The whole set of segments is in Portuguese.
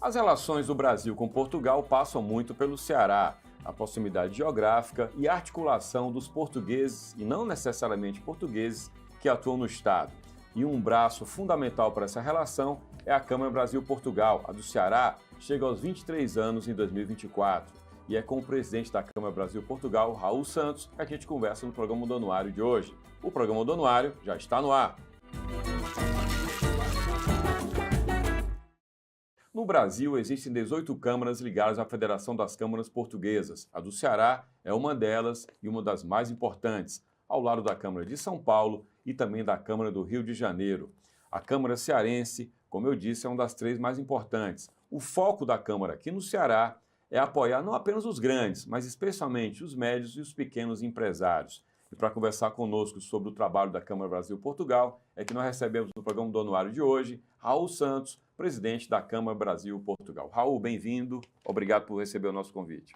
As relações do Brasil com Portugal passam muito pelo Ceará, a proximidade geográfica e a articulação dos portugueses e não necessariamente portugueses que atuam no Estado. E um braço fundamental para essa relação é a Câmara Brasil-Portugal. A do Ceará chega aos 23 anos em 2024. E é com o presidente da Câmara Brasil-Portugal, Raul Santos, que a gente conversa no programa Odonuário de hoje. O programa Odonuário já está no ar. No Brasil, existem 18 câmaras ligadas à Federação das Câmaras Portuguesas. A do Ceará é uma delas e uma das mais importantes, ao lado da Câmara de São Paulo e também da Câmara do Rio de Janeiro. A Câmara Cearense, como eu disse, é uma das três mais importantes. O foco da Câmara aqui no Ceará é apoiar não apenas os grandes, mas especialmente os médios e os pequenos empresários. E para conversar conosco sobre o trabalho da Câmara Brasil-Portugal, é que nós recebemos no programa Odonuário de hoje, Raul Santos, presidente da Câmara Brasil-Portugal. Raul, bem-vindo. Obrigado por receber o nosso convite.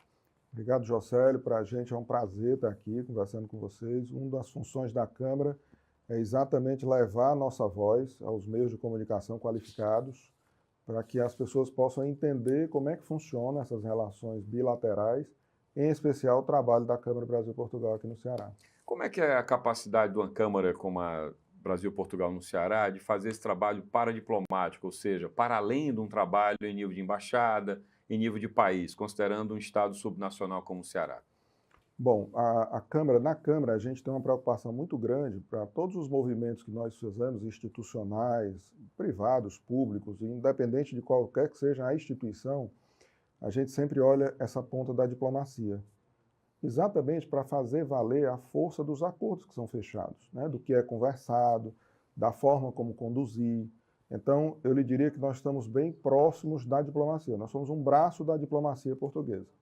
Obrigado, Jocélio. Para a gente é um prazer estar aqui conversando com vocês. Uma das funções da Câmara é exatamente levar a nossa voz aos meios de comunicação qualificados para que as pessoas possam entender como é que funcionam essas relações bilaterais, em especial o trabalho da Câmara Brasil-Portugal aqui no Ceará. Como é que é a capacidade de uma Câmara como a Brasil-Portugal no Ceará de fazer esse trabalho paradiplomático, ou seja, para além de um trabalho em nível de embaixada, em nível de país, considerando um Estado subnacional como o Ceará? Bom, na Câmara a gente tem uma preocupação muito grande para todos os movimentos que nós fizemos, institucionais, privados, públicos, independente de qualquer que seja a instituição, a gente sempre olha essa ponta da diplomacia. Exatamente para fazer valer a força dos acordos que são fechados, né? Do que é conversado, da forma como conduzir. Então, eu lhe diria que nós estamos bem próximos da diplomacia, nós somos um braço da diplomacia portuguesa.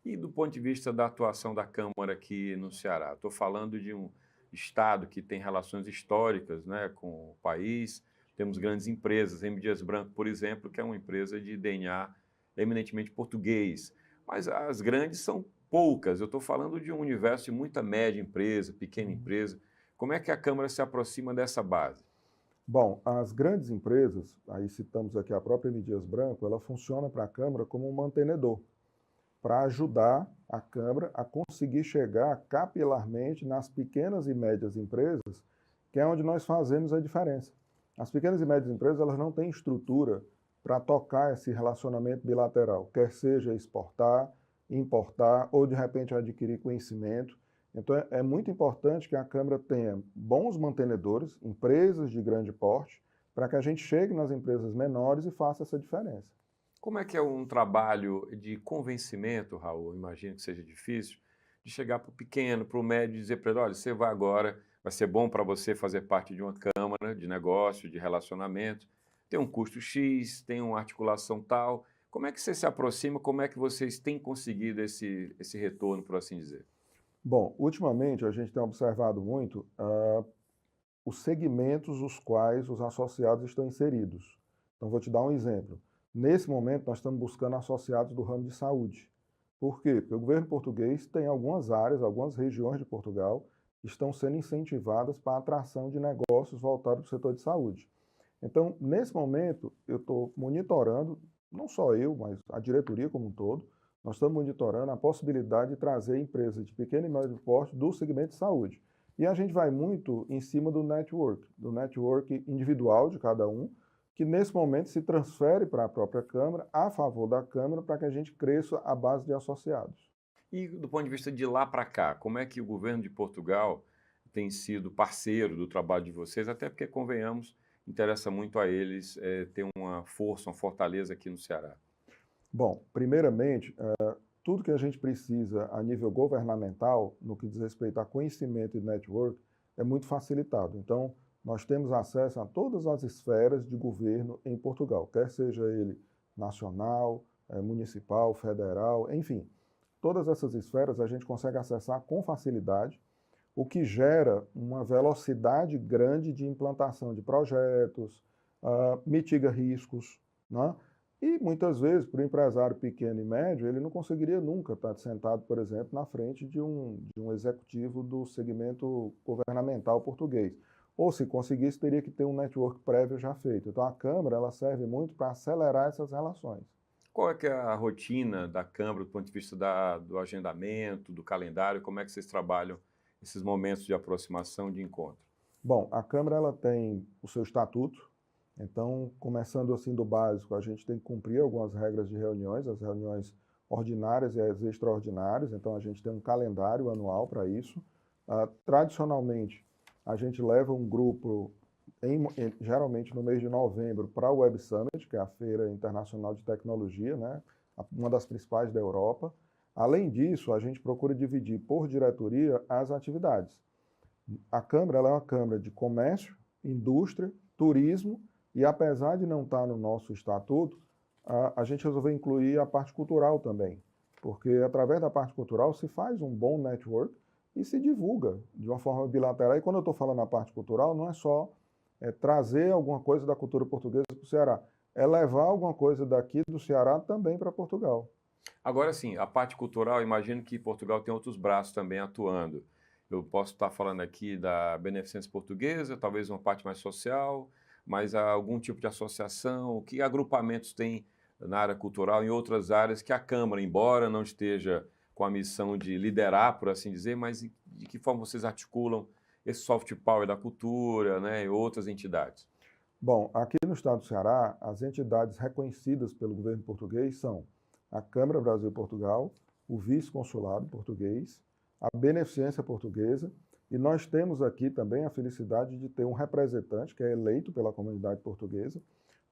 E do ponto de vista da atuação da Câmara aqui no Ceará? Estou falando de um Estado que tem relações históricas, né, com o país, temos grandes empresas, M. Dias Branco, por exemplo, que é uma empresa de DNA eminentemente português, mas as grandes são poucas. Eu estou falando de um universo de muita média empresa, pequena empresa. Como é que a Câmara se aproxima dessa base? Bom, as grandes empresas, aí citamos aqui a própria M. Dias Branco, ela funciona para a Câmara como um mantenedor, para ajudar a Câmara a conseguir chegar capilarmente nas pequenas e médias empresas, que é onde nós fazemos a diferença. As pequenas e médias empresas, elas não têm estrutura para tocar esse relacionamento bilateral, quer seja exportar, importar ou, de repente, adquirir conhecimento. Então, é muito importante que a Câmara tenha bons mantenedores, empresas de grande porte, para que a gente chegue nas empresas menores e faça essa diferença. Como é que é um trabalho de convencimento, Raul? Imagino que seja difícil, de chegar para o pequeno, para o médio e dizer para ele, olha, você vai agora, vai ser bom para você fazer parte de uma câmara de negócio, de relacionamento, tem um custo X, tem uma articulação tal. Como é que você se aproxima, como é que vocês têm conseguido esse retorno, por assim dizer? Bom, ultimamente a gente tem observado muito os segmentos os quais os associados estão inseridos. Então, vou te dar um exemplo. Nesse momento, nós estamos buscando associados do ramo de saúde. Por quê? Porque o governo português tem algumas áreas, algumas regiões de Portugal que estão sendo incentivadas para a atração de negócios voltados para o setor de saúde. Então, nesse momento, eu estou monitorando, não só eu, mas a diretoria como um todo, nós estamos monitorando a possibilidade de trazer empresas de pequeno e médio porte do segmento de saúde. E a gente vai muito em cima do network individual de cada um, que nesse momento se transfere para a própria Câmara, a favor da Câmara, para que a gente cresça a base de associados. E do ponto de vista de lá para cá, como é que o governo de Portugal tem sido parceiro do trabalho de vocês? Até porque, convenhamos, interessa muito a eles ter uma força, uma fortaleza aqui no Ceará. Bom, primeiramente, tudo que a gente precisa a nível governamental, no que diz respeito a conhecimento e network, é muito facilitado. Então, nós temos acesso a todas as esferas de governo em Portugal, quer seja ele nacional, municipal, federal, enfim. Todas essas esferas a gente consegue acessar com facilidade, o que gera uma velocidade grande de implantação de projetos, mitiga riscos, né? E muitas vezes, para o empresário pequeno e médio, ele não conseguiria nunca estar sentado, por exemplo, na frente de um executivo do segmento governamental português. Ou se conseguisse, teria que ter um network prévio já feito. Então a Câmara ela serve muito para acelerar essas relações. Qual é que é a rotina da Câmara do ponto de vista do agendamento, do calendário? Como é que vocês trabalham esses momentos de aproximação, de encontro? Bom, a Câmara ela tem o seu estatuto, então, começando assim do básico, a gente tem que cumprir algumas regras de reuniões, as reuniões ordinárias e as extraordinárias, então a gente tem um calendário anual para isso. Tradicionalmente, a gente leva um grupo, geralmente no mês de novembro, para o Web Summit, que é a Feira Internacional de Tecnologia, né? Uma das principais da Europa. Além disso, a gente procura dividir por diretoria as atividades. A Câmara ela é uma Câmara de comércio, indústria, turismo e, apesar de não estar no nosso estatuto, a gente resolveu incluir a parte cultural também, porque através da parte cultural se faz um bom network e se divulga de uma forma bilateral. E quando eu estou falando na parte cultural, não é só trazer alguma coisa da cultura portuguesa para o Ceará, é levar alguma coisa daqui do Ceará também para Portugal. Agora sim, a parte cultural, imagino que Portugal tem outros braços também atuando. Eu posso estar falando aqui da Beneficência Portuguesa, talvez uma parte mais social, mas há algum tipo de associação, que agrupamentos tem na área cultural, em outras áreas que a Câmara, embora não esteja com a missão de liderar, por assim dizer, mas de que forma vocês articulam esse soft power da cultura, né, e outras entidades? Bom, aqui no estado do Ceará, as entidades reconhecidas pelo governo português são a Câmara Brasil-Portugal, o Vice-Consulado Português, a Beneficência Portuguesa, e nós temos aqui também a felicidade de ter um representante que é eleito pela comunidade portuguesa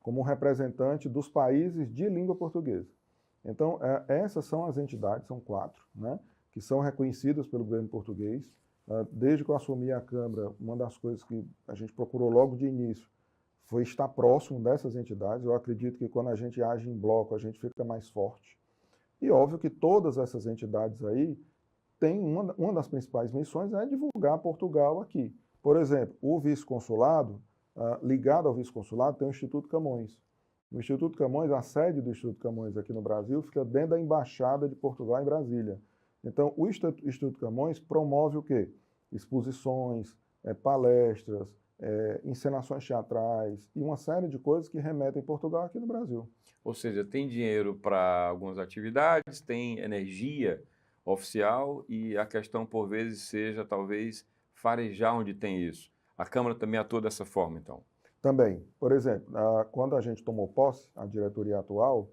como um representante dos países de língua portuguesa. Então, essas são as entidades, são 4, né, que são reconhecidas pelo governo português. Desde que eu assumi a Câmara, uma das coisas que a gente procurou logo de início foi estar próximo dessas entidades. Eu acredito que quando a gente age em bloco, a gente fica mais forte. E óbvio que todas essas entidades aí têm uma das principais missões é divulgar Portugal aqui. Por exemplo, o vice-consulado, ligado ao vice-consulado, tem o Instituto Camões. O Instituto Camões, a sede do Instituto Camões aqui no Brasil, fica dentro da Embaixada de Portugal em Brasília. Então, o Instituto Camões promove o quê? Exposições, palestras, encenações teatrais e uma série de coisas que remetem Portugal aqui no Brasil. Ou seja, tem dinheiro para algumas atividades, tem energia oficial e a questão, por vezes, seja talvez farejar onde tem isso. A Câmara também atua dessa forma, então. Também, por exemplo, quando a gente tomou posse, a diretoria atual,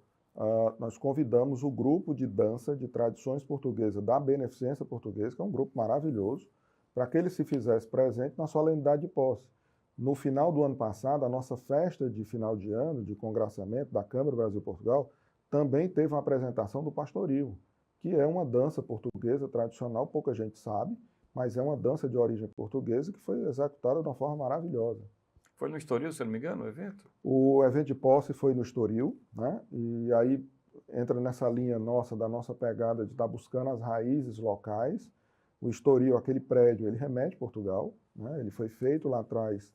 nós convidamos o grupo de dança de tradições portuguesas da Beneficência Portuguesa, que é um grupo maravilhoso, para que ele se fizesse presente na solenidade de posse. No final do ano passado, a nossa festa de final de ano, de congraçamento da Câmara Brasil-Portugal, também teve uma apresentação do pastoril, que é uma dança portuguesa tradicional, pouca gente sabe, mas é uma dança de origem portuguesa que foi executada de uma forma maravilhosa. Foi no Estoril, se eu não me engano, o evento? O evento de posse foi no Estoril, né? E aí entra nessa linha nossa, da nossa pegada de estar buscando as raízes locais. O Estoril, aquele prédio, ele remete a Portugal, né? Ele foi feito lá atrás,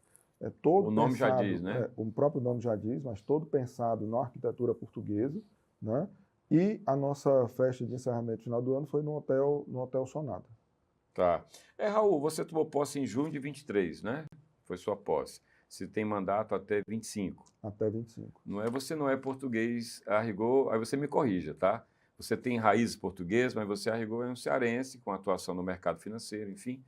todo O nome já pensado, diz, né? o próprio nome já diz, mas todo pensado na arquitetura portuguesa, né? E a nossa festa de encerramento final do ano foi no Hotel Sonata. Tá. Raul, você tomou posse em junho de 23, né? Foi sua posse. Você tem mandato até 25. Até 25. Você não é português a rigor, aí você me corrija, tá? Você tem raízes portuguesas, mas você a rigor é um cearense com atuação no mercado financeiro, enfim.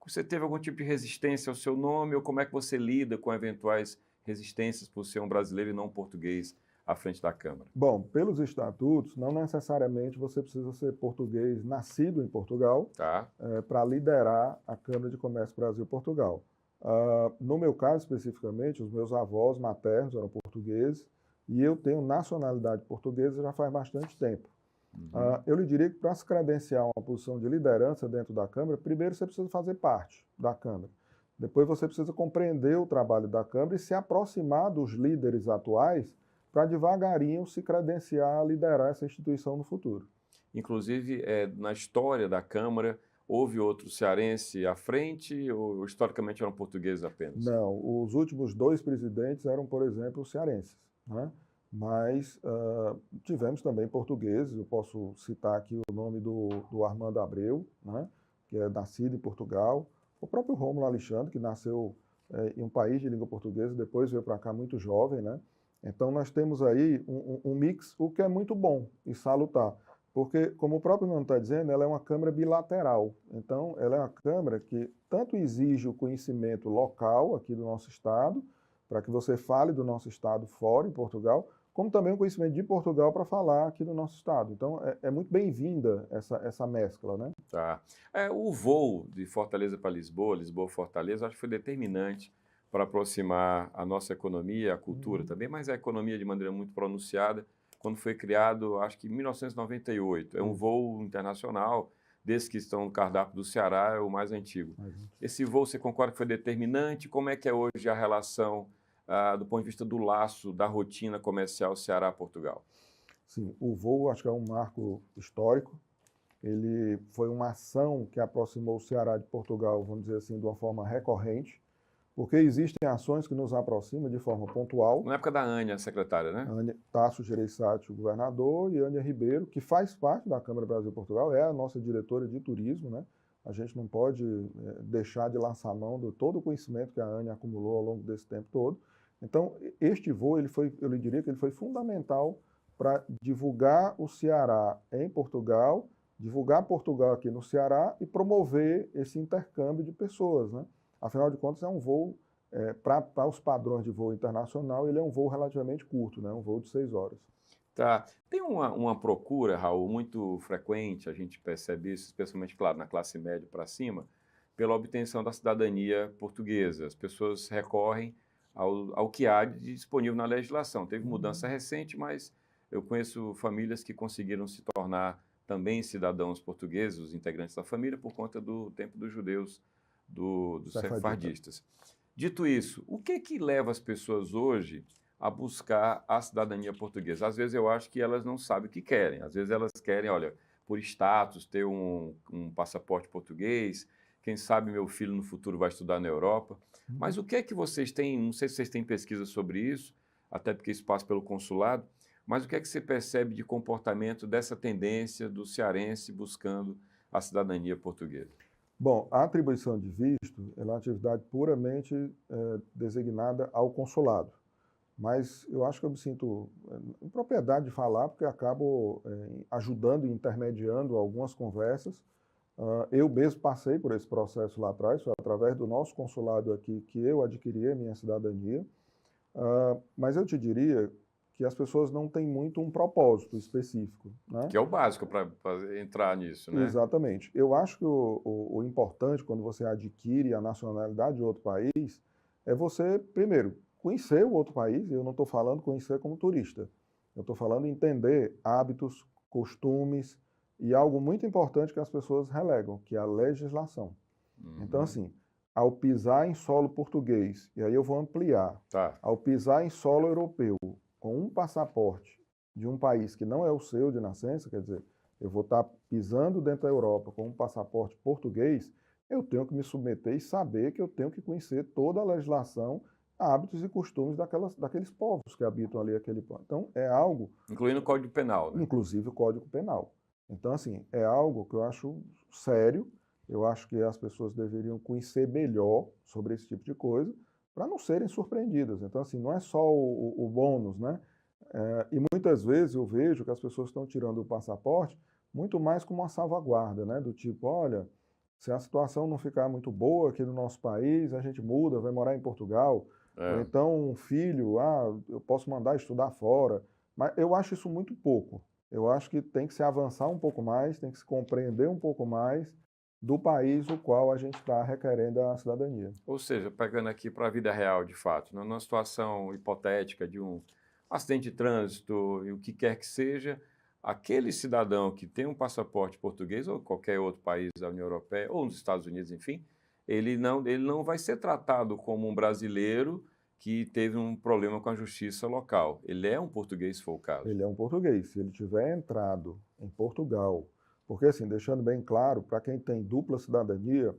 Você teve algum tipo de resistência ao seu nome ou como é que você lida com eventuais resistências por ser um brasileiro e não um português à frente da Câmara? Bom, pelos estatutos, não necessariamente você precisa ser português nascido em Portugal Tá? para liderar a Câmara de Comércio Brasil-Portugal. No meu caso, especificamente, os meus avós maternos eram portugueses e eu tenho nacionalidade portuguesa já faz bastante tempo. Eu lhe diria que para se credenciar uma posição de liderança dentro da Câmara, primeiro você precisa fazer parte da Câmara. Depois você precisa compreender o trabalho da Câmara e se aproximar dos líderes atuais para devagarinho se credenciar a liderar essa instituição no futuro. Inclusive, na história da Câmara, houve outro cearense à frente ou historicamente eram portugueses apenas? Não, os últimos 2 presidentes eram, por exemplo, cearenses, né? Mas tivemos também portugueses. Eu posso citar aqui o nome do Armando Abreu, né? Que é nascido em Portugal. O próprio Rômulo Alexandre, que nasceu em um país de língua portuguesa, depois veio para cá muito jovem, né? Então, nós temos aí um mix, o que é muito bom e salutar, porque, como o próprio nome está dizendo, ela é uma câmara bilateral. Então, ela é uma câmara que tanto exige o conhecimento local aqui do nosso estado, para que você fale do nosso estado fora, em Portugal, como também o conhecimento de Portugal para falar aqui do nosso estado. Então, é muito bem-vinda essa mescla, né? Tá. O voo de Fortaleza para Lisboa, Lisboa-Fortaleza, acho que foi determinante para aproximar a nossa economia, a cultura também, mas a economia de maneira muito pronunciada, quando foi criado, acho que em 1998. É um voo internacional, desses que estão no cardápio do Ceará, é o mais antigo. Esse voo, você concorda que foi determinante? Como é que é hoje a relação, do ponto de vista do laço, da rotina comercial Ceará-Portugal? Sim, o voo acho que é um marco histórico. Ele foi uma ação que aproximou o Ceará de Portugal, vamos dizer assim, de uma forma recorrente, porque existem ações que nos aproximam de forma pontual. Na época da Ânia, secretária, né? Tasso Gereissati, o governador, e Ânia Ribeiro, que faz parte da Câmara Brasil-Portugal, é a nossa diretora de turismo, né? A gente não pode deixar de lançar mão de todo o conhecimento que a Ânia acumulou ao longo desse tempo todo. Então, este voo, eu lhe diria que ele foi fundamental para divulgar o Ceará em Portugal, divulgar Portugal aqui no Ceará e promover esse intercâmbio de pessoas, né? Afinal de contas, é um voo, para os padrões de voo internacional, ele é um voo relativamente curto, né? Um voo de 6 horas. Tá. Tem uma procura, Raul, muito frequente, a gente percebe isso, especialmente, claro, na classe média para cima, pela obtenção da cidadania portuguesa. As pessoas recorrem ao que há de disponível na legislação. Teve mudança recente, mas eu conheço famílias que conseguiram se tornar também cidadãos portugueses, os integrantes da família, por conta do tempo dos judeus, dos sefardistas. Dito isso, o que leva as pessoas hoje a buscar a cidadania portuguesa? Às vezes eu acho que elas não sabem o que querem. Às vezes elas querem, olha, por status, ter um passaporte português. Quem sabe meu filho no futuro vai estudar na Europa. Mas o que é que vocês têm, não sei se vocês têm pesquisa sobre isso, até porque isso passa pelo consulado, mas o que é que você percebe de comportamento dessa tendência do cearense buscando a cidadania portuguesa? Bom, a atribuição de visto é uma atividade puramente designada ao consulado. Mas eu acho que eu me sinto em propriedade de falar, porque acabo ajudando e intermediando algumas conversas. Eu mesmo passei por esse processo lá atrás, foi através do nosso consulado aqui que eu adquiri a minha cidadania. Mas eu te diria que as pessoas não têm muito um propósito específico, né? Que é o básico para entrar nisso, né? Exatamente. Eu acho que o importante quando você adquire a nacionalidade de outro país é você, primeiro, conhecer o outro país. Eu não estou falando conhecer como turista. Eu estou falando entender hábitos, costumes e algo muito importante que as pessoas relegam, que é a legislação. Então, assim, ao pisar em solo português, e aí eu vou ampliar, ao pisar em solo europeu com um passaporte de um país que não é o seu de nascença, quer dizer, eu vou estar pisando dentro da Europa com um passaporte português, eu tenho que me submeter e saber que eu tenho que conhecer toda a legislação, hábitos e costumes daqueles povos que habitam ali aquele ponto. Então, é algo... Incluindo o Código Penal, né? Inclusive o Código Penal. Então, assim, é algo que eu acho sério, eu acho que as pessoas deveriam conhecer melhor sobre esse tipo de coisa, para não serem surpreendidas. Então, assim, não é só o bônus, né? E muitas vezes eu vejo que as pessoas estão tirando o passaporte muito mais como uma salvaguarda, né? Do tipo, olha, se a situação não ficar muito boa aqui no nosso país, a gente muda, vai morar em Portugal. Ou então um filho, eu posso mandar estudar fora. Mas eu acho isso muito pouco. Eu acho que tem que se avançar um pouco mais, tem que se compreender um pouco mais do país o qual a gente está requerendo a cidadania. Ou seja, pegando aqui para a vida real, de fato, numa situação hipotética de um acidente de trânsito e o que quer que seja, aquele cidadão que tem um passaporte português ou qualquer outro país da União Europeia ou nos Estados Unidos, enfim, ele não vai ser tratado como um brasileiro que teve um problema com a justiça local. Ele é um português, se for o caso. Ele é um português. Se ele tiver entrado em Portugal, porque assim, deixando bem claro, para quem tem dupla cidadania,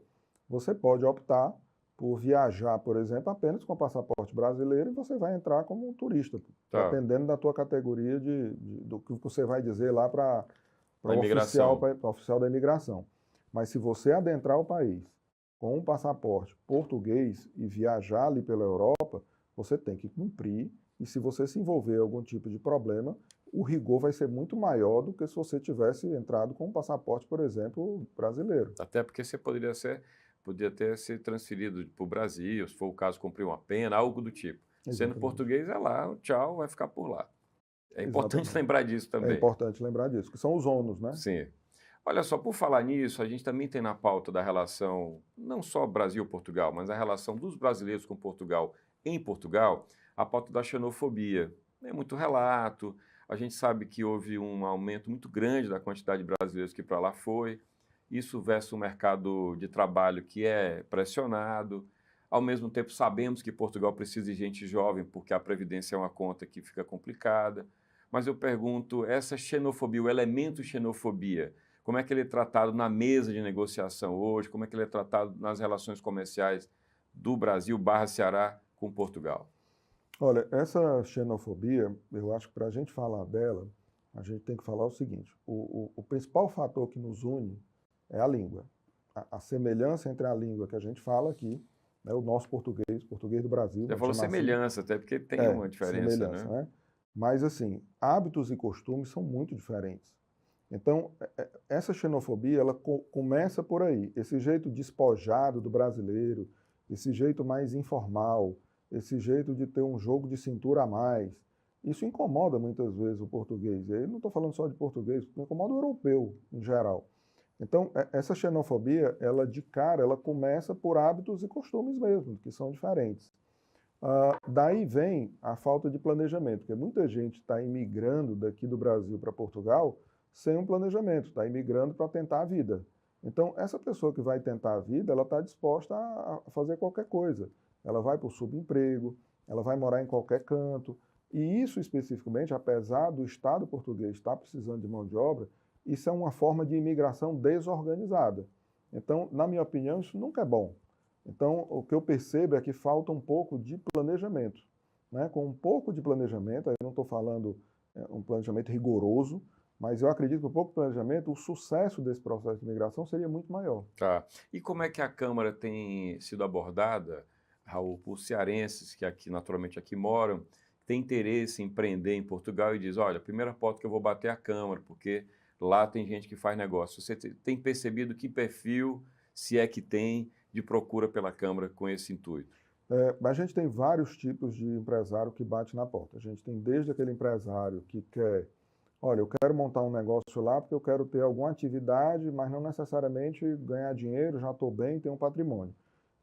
você pode optar por viajar, por exemplo, apenas com passaporte brasileiro e você vai entrar como um turista, dependendo da tua categoria do que você vai dizer lá para o oficial da imigração. Mas se você adentrar o país com um passaporte português e viajar ali pela Europa, você tem que cumprir e se você se envolver em algum tipo de problema, o rigor vai ser muito maior do que se você tivesse entrado com um passaporte, por exemplo, brasileiro. Até porque você podia ter se transferido para o Brasil, se for o caso, cumprir uma pena, algo do tipo. Sendo Exatamente. português, é lá, tchau, vai ficar por lá. É importante Exatamente. lembrar disso É também. importante lembrar disso, que são os ônus, né? Sim. Olha só, por falar nisso, a gente também tem na pauta da relação, não só Brasil-Portugal, mas a relação dos brasileiros com Portugal em Portugal, a pauta da xenofobia. É muito relato, a gente sabe que houve um aumento muito grande da quantidade de brasileiros que para lá foi, isso versus um mercado de trabalho que é pressionado. Ao mesmo tempo, sabemos que Portugal precisa de gente jovem, porque a previdência é uma conta que fica complicada. Mas eu pergunto, essa xenofobia, o elemento xenofobia, como é que ele é tratado na mesa de negociação hoje? Como é que ele é tratado nas relações comerciais do Brasil barra Ceará com Portugal? Olha, essa xenofobia, eu acho que para a gente falar dela, a gente tem que falar o seguinte: o principal fator que nos une é a língua. A semelhança entre a língua que a gente fala aqui, né, o nosso português, português do Brasil, Você vamos falou chamar assim, semelhança, até porque tem uma diferença, semelhança, né? né? Mas, assim, hábitos e costumes são muito diferentes. Então, essa xenofobia, ela começa por aí. Esse jeito despojado do brasileiro, esse jeito mais informal, esse jeito de ter um jogo de cintura a mais, isso incomoda muitas vezes o português. E aí não estou falando só de português, incomoda o europeu em geral. Então, essa xenofobia, ela de cara, ela começa por hábitos e costumes mesmo, que são diferentes. Daí vem a falta de planejamento, porque muita gente está imigrando daqui do Brasil para Portugal sem um planejamento, está imigrando para tentar a vida. Então, essa pessoa que vai tentar a vida, ela está disposta a fazer qualquer coisa. Ela vai para o subemprego, ela vai morar em qualquer canto. E isso especificamente, apesar do Estado português estar precisando de mão de obra, isso é uma forma de imigração desorganizada. Então, na minha opinião, isso nunca é bom. Então, o que eu percebo é que falta um pouco de planejamento. Né? Com um pouco de planejamento, aí eu não estou falando um planejamento rigoroso, mas eu acredito que com pouco planejamento, o sucesso desse processo de migração seria muito maior. Tá. E como é que a Câmara tem sido abordada, Raul, por cearenses que aqui, naturalmente, aqui moram, têm interesse em empreender em Portugal e diz, olha, a primeira porta que eu vou bater é a Câmara, porque lá tem gente que faz negócio. Você tem percebido que perfil, se é que tem, de procura pela Câmara com esse intuito? A gente tem vários tipos de empresário que bate na porta. A gente tem desde aquele empresário que quer, olha, eu quero montar um negócio lá porque eu quero ter alguma atividade, mas não necessariamente ganhar dinheiro, já estou bem, tenho um patrimônio.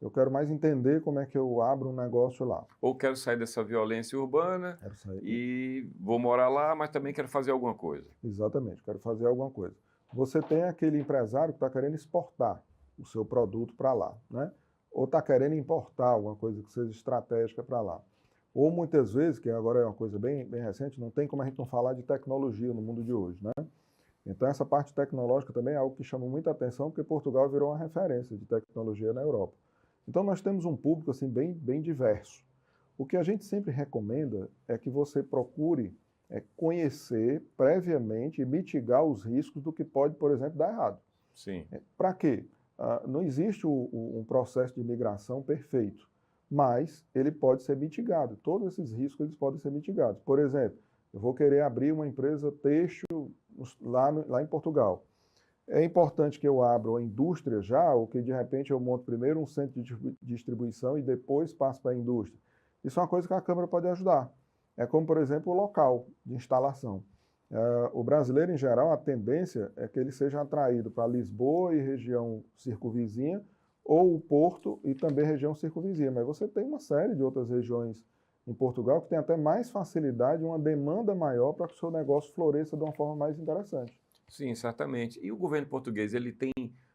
Eu quero mais entender como é que eu abro um negócio lá. Ou quero sair dessa violência urbana Quero sair. e vou morar lá, mas também quero fazer alguma coisa. Exatamente, quero fazer alguma coisa. Você tem aquele empresário que está querendo exportar o seu produto para lá, né? Ou está querendo importar alguma coisa que seja estratégica para lá. Ou muitas vezes, que agora é uma coisa bem recente, não tem como a gente não falar de tecnologia no mundo de hoje, né? Então essa parte tecnológica também é algo que chama muita atenção, porque Portugal virou uma referência de tecnologia na Europa. Então nós temos um público assim bem diverso. O que a gente sempre recomenda é que você procure conhecer previamente e mitigar os riscos do que pode, por exemplo, dar errado. Sim. Para quê? Não existe um processo de imigração perfeito, mas ele pode ser mitigado. Todos esses riscos eles podem ser mitigados. Por exemplo, eu vou querer abrir uma empresa têxtil lá em Portugal. É importante que eu abra uma indústria já, ou que de repente eu monto primeiro um centro de distribuição e depois passo para a indústria. Isso é uma coisa que a Câmara pode ajudar. É como, por exemplo, o local de instalação. O brasileiro, em geral, a tendência é que ele seja atraído para Lisboa e região circunvizinha, ou o Porto e também região circunvizinha. Mas você tem uma série de outras regiões em Portugal que tem até mais facilidade, uma demanda maior para que o seu negócio floresça de uma forma mais interessante. Sim, certamente. E o governo português, ele tem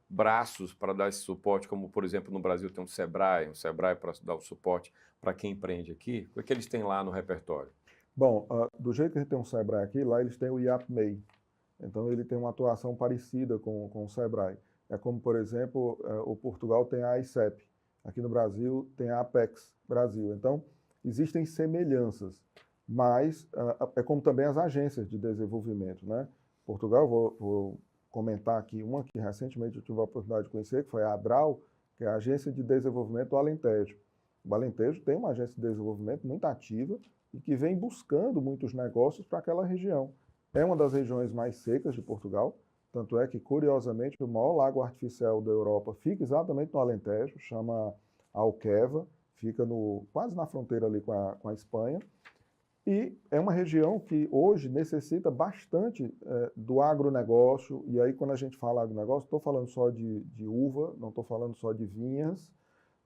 braços para dar esse suporte, como, por exemplo, no Brasil tem um Sebrae para dar o suporte para quem empreende aqui? O que eles têm lá no repertório? Bom, do jeito que a gente tem um Sebrae aqui, lá eles têm o IAPMEI. Então, ele tem uma atuação parecida com o Sebrae. É como, por exemplo, o Portugal tem a ICEP. Aqui no Brasil tem a Apex Brasil. Então, existem semelhanças, mas é como também as agências de desenvolvimento, né? Portugal, vou comentar aqui uma que recentemente eu tive a oportunidade de conhecer, que foi a ADRAL, que é a Agência de Desenvolvimento do Alentejo. O Alentejo tem uma agência de desenvolvimento muito ativa e que vem buscando muitos negócios para aquela região. É uma das regiões mais secas de Portugal, tanto é que, curiosamente, o maior lago artificial da Europa fica exatamente no Alentejo, chama Alqueva, fica quase na fronteira ali com a Espanha. E é uma região que hoje necessita bastante do agronegócio, e aí quando a gente fala agronegócio, estou falando só de uva, não estou falando só de vinhas,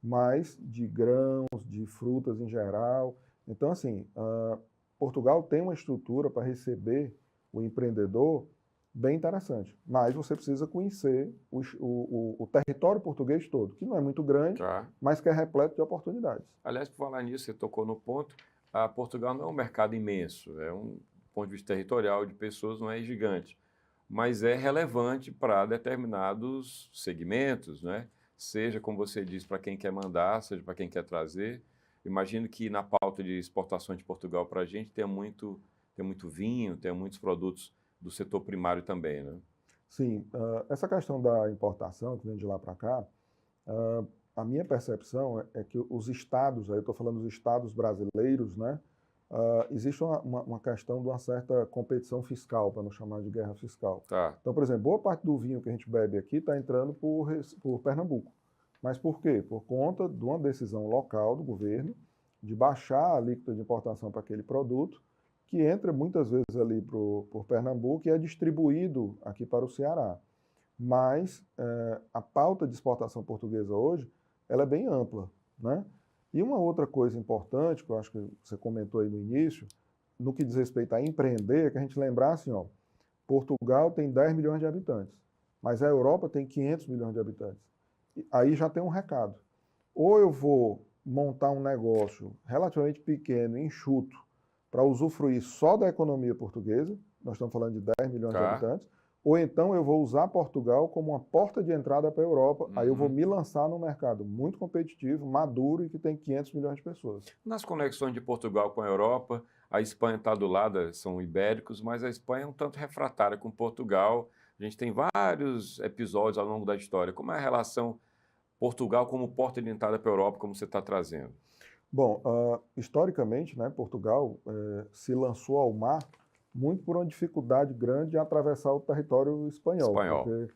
mas de grãos, de frutas em geral. Então, assim, Portugal tem uma estrutura para receber o empreendedor bem interessante, mas você precisa conhecer o território português todo, que não é muito grande, Tá. mas que é repleto de oportunidades. Aliás, por falar nisso, você tocou no ponto, Portugal não é um mercado imenso, é um ponto de vista territorial de pessoas, não é gigante, mas é relevante para determinados segmentos, né? Seja, como você disse, para quem quer mandar, seja para quem quer trazer. Imagino que na pauta de exportações de Portugal para a gente tem muito vinho, tem muitos produtos do setor primário também, né? Sim, essa questão da importação, que vem de lá para cá, a minha percepção é que os estados, aí eu estou falando dos estados brasileiros, né? Existe uma questão de uma certa competição fiscal, para não chamar de guerra fiscal. Tá. Então, por exemplo, boa parte do vinho que a gente bebe aqui está entrando por Pernambuco. Mas por quê? Por conta de uma decisão local do governo de baixar a alíquota de importação para aquele produto, que entra muitas vezes ali por Pernambuco e é distribuído aqui para o Ceará. Mas a pauta de exportação portuguesa hoje, ela é bem ampla, né? E uma outra coisa importante, que eu acho que você comentou aí no início, no que diz respeito a empreender, é que a gente lembrar assim, ó, Portugal tem 10 milhões de habitantes, mas a Europa tem 500 milhões de habitantes. E aí já tem um recado. Ou eu vou montar um negócio relativamente pequeno, enxuto, para usufruir só da economia portuguesa, nós estamos falando de 10 milhões de Tá. habitantes, ou então eu vou usar Portugal como uma porta de entrada para a Europa, aí eu vou me lançar num mercado muito competitivo, maduro e que tem 500 milhões de pessoas. Nas conexões de Portugal com a Europa, a Espanha está do lado, são ibéricos, mas a Espanha é um tanto refratária com Portugal. A gente tem vários episódios ao longo da história. Como é a relação Portugal como porta de entrada para a Europa, como você está trazendo? Bom, historicamente, né, Portugal se lançou ao mar muito por uma dificuldade grande de atravessar o território espanhol, Espanhol. porque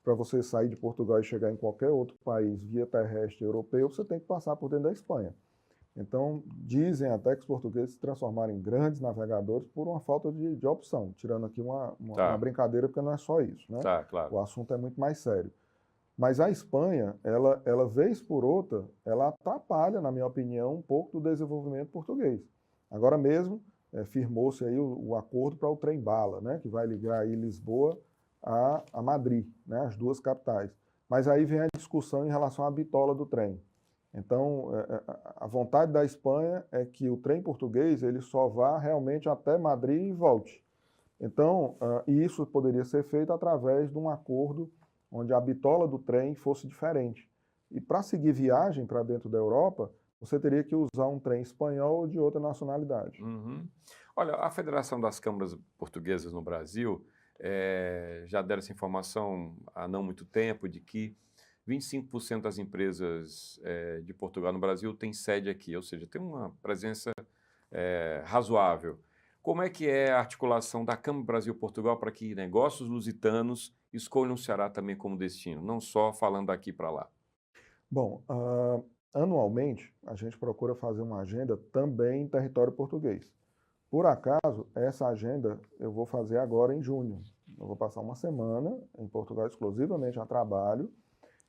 para você sair de Portugal e chegar em qualquer outro país via terrestre europeu, você tem que passar por dentro da Espanha. Então, dizem até que os portugueses se transformaram em grandes navegadores por uma falta de opção, tirando aqui uma Tá. brincadeira, porque não é só isso, né? Tá, claro. O assunto é muito mais sério. Mas a Espanha, ela vez por outra, ela atrapalha, na minha opinião, um pouco do desenvolvimento português. Agora mesmo, firmou-se aí o acordo para o trem-bala, né, que vai ligar aí Lisboa a Madrid, né, as duas capitais. Mas aí vem a discussão em relação à bitola do trem. Então, a vontade da Espanha é que o trem português ele só vá realmente até Madrid e volte. Então, e isso poderia ser feito através de um acordo onde a bitola do trem fosse diferente. E para seguir viagem para dentro da Europa, você teria que usar um trem espanhol ou de outra nacionalidade. Uhum. Olha, a Federação das Câmaras Portuguesas no Brasil já deram essa informação há não muito tempo de que 25% das empresas de Portugal no Brasil têm sede aqui, ou seja, tem uma presença razoável. Como é que é a articulação da Câmara Brasil-Portugal para que negócios lusitanos escolham o Ceará também como destino, não só falando daqui para lá? Bom, anualmente a gente procura fazer uma agenda também em território português. Por acaso, essa agenda eu vou fazer agora em junho. Eu vou passar uma semana em Portugal exclusivamente a trabalho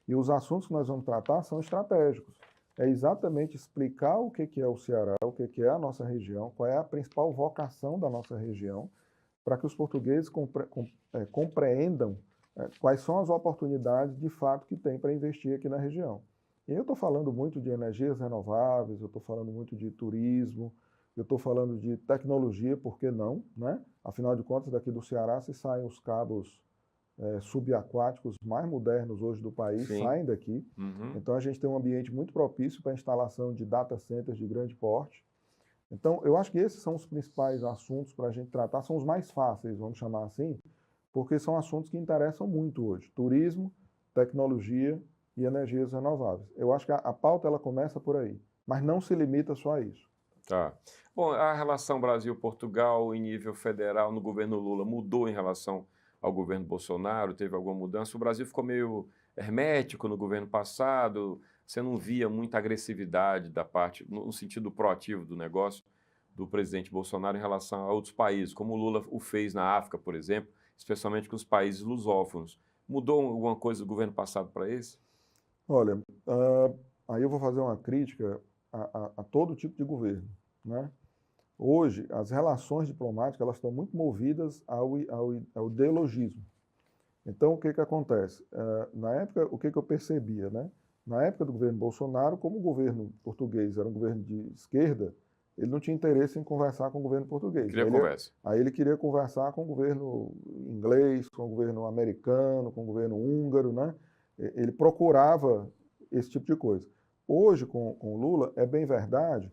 e os assuntos que nós vamos tratar são estratégicos. É exatamente explicar o que é o Ceará, o que é a nossa região, qual é a principal vocação da nossa região, para que os portugueses compreendam quais são as oportunidades de fato que tem para investir aqui na região. E eu estou falando muito de energias renováveis, eu estou falando muito de turismo, eu estou falando de tecnologia, por que não, né? Afinal de contas, daqui do Ceará se saem os cabos subaquáticos mais modernos hoje do país, Sim. saem daqui. Uhum. Então a gente tem um ambiente muito propício para a instalação de data centers de grande porte. Então eu acho que esses são os principais assuntos para a gente tratar, são os mais fáceis, vamos chamar assim, porque são assuntos que interessam muito hoje. Turismo, tecnologia e energias renováveis. Eu acho que a pauta ela começa por aí. mas não se limita só a isso. Tá. Bom, a relação Brasil-Portugal em nível federal no governo Lula mudou em relação ao governo Bolsonaro? Teve alguma mudança? O Brasil ficou meio hermético no governo passado, você não via muita agressividade da parte, no sentido proativo do negócio, do presidente Bolsonaro em relação a outros países, como o Lula o fez na África, por exemplo, especialmente com os países lusófonos. Mudou alguma coisa do governo passado para esse? Olha, aí eu vou fazer uma crítica a todo tipo de governo, né? Hoje, as relações diplomáticas elas estão muito movidas ao ideologismo. Então, o que acontece? Na época, o que eu percebia, né? Na época do governo Bolsonaro, como o governo português era um governo de esquerda, ele não tinha interesse em conversar com o governo português. Aí ele queria conversar com o governo inglês, com o governo americano, com o governo húngaro, né? Ele procurava esse tipo de coisa. Hoje, com o Lula, é bem verdade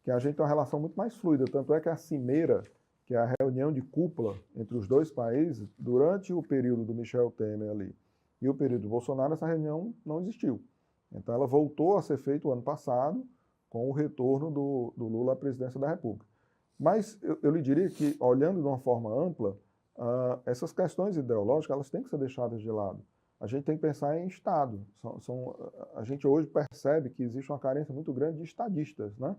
que a gente tem uma relação muito mais fluida, tanto é que a cimeira, que é a reunião de cúpula entre os dois países, durante o período do Michel Temer ali e o período do Bolsonaro, essa reunião não existiu. Então ela voltou a ser feita o ano passado, com o retorno do Lula à presidência da República. Mas eu lhe diria que, olhando de uma forma ampla, essas questões ideológicas elas têm que ser deixadas de lado. A gente tem que pensar em Estado. A gente hoje percebe que existe uma carência muito grande de estadistas, né?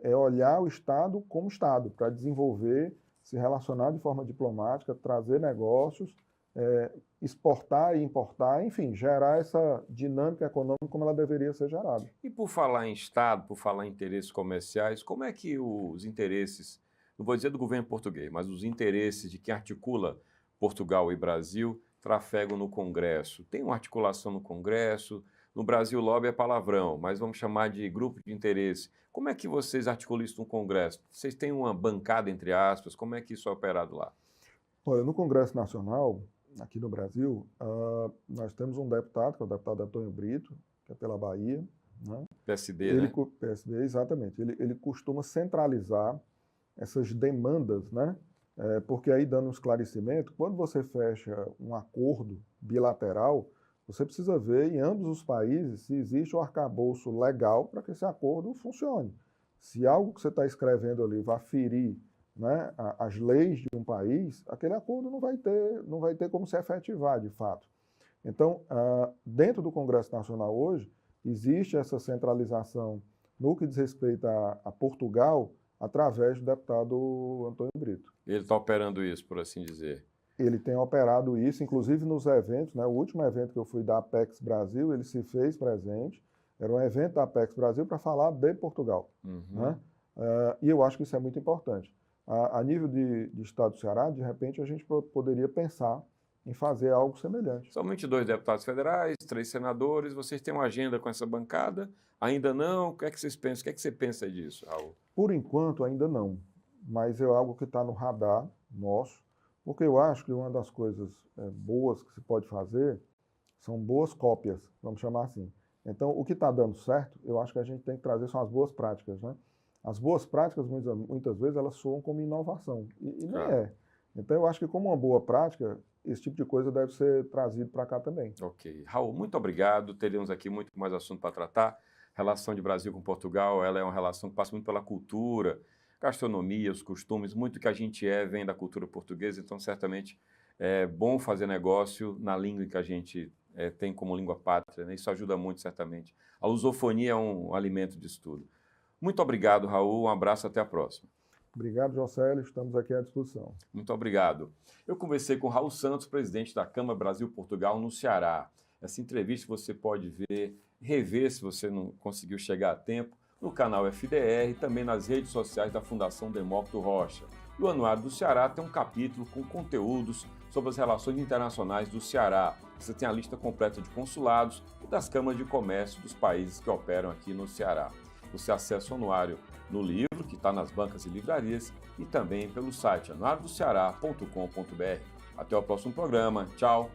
É olhar o Estado como Estado, para desenvolver, se relacionar de forma diplomática, trazer negócios, exportar e importar, enfim, gerar essa dinâmica econômica como ela deveria ser gerada. E por falar em Estado, por falar em interesses comerciais, como é que os interesses, não vou dizer do governo português, mas os interesses de quem articula Portugal e Brasil trafegam no Congresso? Tem uma articulação no Congresso? No Brasil, lobby é palavrão, mas vamos chamar de grupo de interesse. Como é que vocês articulam isso no Congresso? Vocês têm uma bancada, entre aspas, como é que isso é operado lá? Olha, no Congresso Nacional, aqui no Brasil, nós temos um deputado, que é o deputado Antônio Brito, que é pela Bahia, né? PSD, né? PSD, exatamente. Ele costuma centralizar essas demandas, né? Porque aí, dando um esclarecimento, quando você fecha um acordo bilateral, você precisa ver em ambos os países se existe um arcabouço legal para que esse acordo funcione. Se algo que você está escrevendo ali vai ferir, né, as leis de um país, aquele acordo não vai ter como se efetivar de fato. Então, dentro do Congresso Nacional hoje, existe essa centralização no que diz respeito a Portugal, através do deputado Antônio Brito. Ele está operando isso, por assim dizer. Ele tem operado isso, inclusive nos eventos, né? O último evento que eu fui da Apex Brasil, ele se fez presente. Era um evento da Apex Brasil para falar de Portugal. Né? E eu acho que isso é muito importante. A nível de Estado do Ceará, de repente, a gente poderia pensar em fazer algo semelhante. São 22 deputados federais, 3 senadores. Vocês têm uma agenda com essa bancada? Ainda não? O que é que vocês pensam? O que é que você pensa disso, Raul? Por enquanto, ainda não. Mas é algo que está no radar nosso. Porque eu acho que uma das coisas boas que se pode fazer são boas cópias, vamos chamar assim. Então, o que está dando certo, eu acho que a gente tem que trazer são as boas práticas, né? As boas práticas, muitas vezes, elas soam como inovação, e nem é. Então, eu acho que como uma boa prática, esse tipo de coisa deve ser trazido para cá também. Ok. Raul, muito obrigado. Teremos aqui muito mais assunto para tratar. Relação de Brasil com Portugal, ela é uma relação que passa muito pela cultura, gastronomia, os costumes, muito que a gente vem da cultura portuguesa, então certamente é bom fazer negócio na língua que a gente tem como língua pátria, né? Isso ajuda muito, certamente. A lusofonia é um alimento disso tudo. Muito obrigado, Raul, um abraço, até a próxima. Obrigado, Jocélio, estamos aqui à disposição. Muito obrigado. Eu conversei com Raul Santos, presidente da Câmara Brasil-Portugal no Ceará. Essa entrevista você pode ver, rever se você não conseguiu chegar a tempo, no canal FDR e também nas redes sociais da Fundação Demócrito Rocha. E o Anuário do Ceará tem um capítulo com conteúdos sobre as relações internacionais do Ceará. Você tem a lista completa de consulados e das câmaras de comércio dos países que operam aqui no Ceará. Você acessa o anuário no livro, que está nas bancas e livrarias, e também pelo site anuariodoceará.com.br. Até o próximo programa. Tchau!